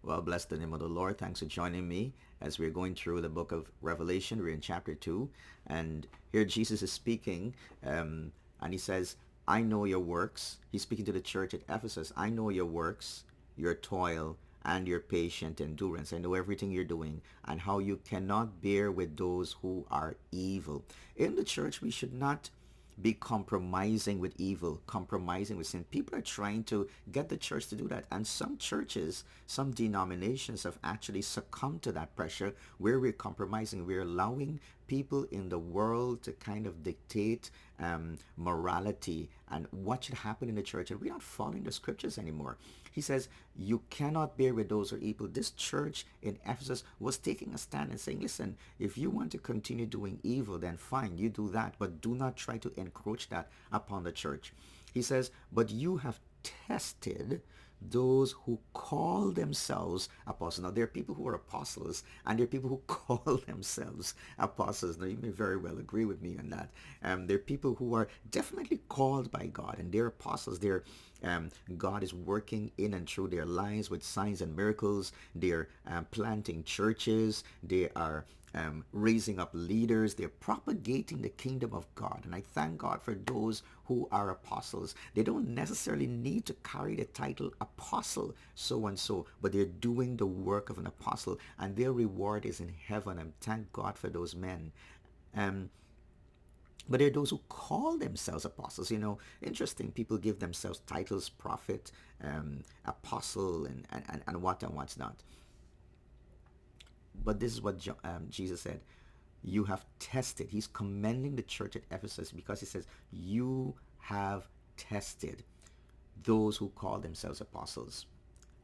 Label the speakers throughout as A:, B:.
A: Well, bless the name of the Lord. Thanks for joining me as we're going through the book of Revelation. We're in chapter 2, and here Jesus is speaking, and he says, I know your works. He's speaking to the church at Ephesus. I know your works, your toil, and your patient endurance. I know everything you're doing and how you cannot bear with those who are evil. In the church, we should not be compromising with evil, compromising with sin. People are trying to get the church to do that. And some churches, some denominations have actually succumbed to that pressure where we're compromising. We're allowing people in the world to kind of dictate morality and what should happen in the church. And we're not following the scriptures anymore. He says, you cannot bear with those who are evil. This church in Ephesus was taking a stand and saying, listen, if you want to continue doing evil, then fine, you do that. But do not try to encroach that upon the church. He says, but you have tested those who call themselves apostles. Now, there are people who are apostles and there are people who call themselves apostles. Now, you may very well agree with me on that. There are people who are definitely called by God and they're apostles. God is working in and through their lives with signs and miracles. They're planting churches. They are raising up leaders. They're propagating the kingdom of God. And I thank God for those who are apostles. They don't necessarily need to carry the title apostle so and so, but they're doing the work of an apostle and their reward is in heaven. And thank God for those men. But there are those who call themselves apostles. Interesting. People give themselves titles, prophet, apostle, and what and what's not. But this is what Jesus said. You have tested. He's commending the church at Ephesus because he says, you have tested those who call themselves apostles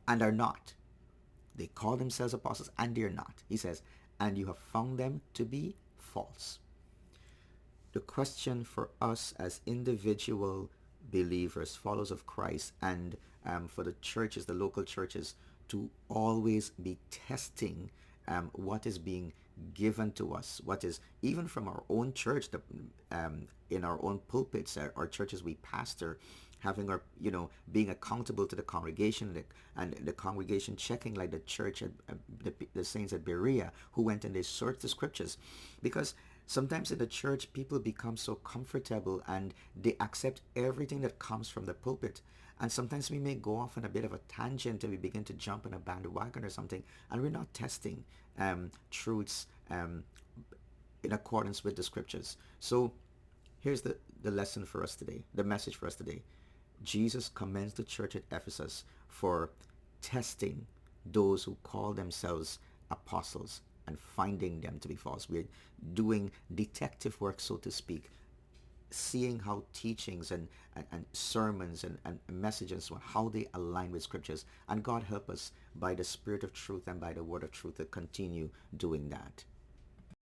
A: and are not. They call themselves apostles and they're not. He says, and you have found them to be false. The question for us as individual believers, followers of Christ, and for the churches, the local churches, to always be testing what is being given to us, what is even from our own church, in our own pulpits, our churches we pastor, having our, being accountable to the congregation and the congregation checking like the church, the saints at Berea who went and they searched the scriptures. Because sometimes in the church, people become so comfortable and they accept everything that comes from the pulpit. And sometimes we may go off on a bit of a tangent and we begin to jump on a bandwagon or something, and we're not testing truths in accordance with the scriptures. So here's the lesson for us today, the message for us today. Jesus commends the church at Ephesus for testing those who call themselves apostles and finding them to be false. We're doing detective work, so to speak, seeing how teachings and sermons and messages, how they align with scriptures. And God help us by the Spirit of truth and by the word of truth to continue doing that.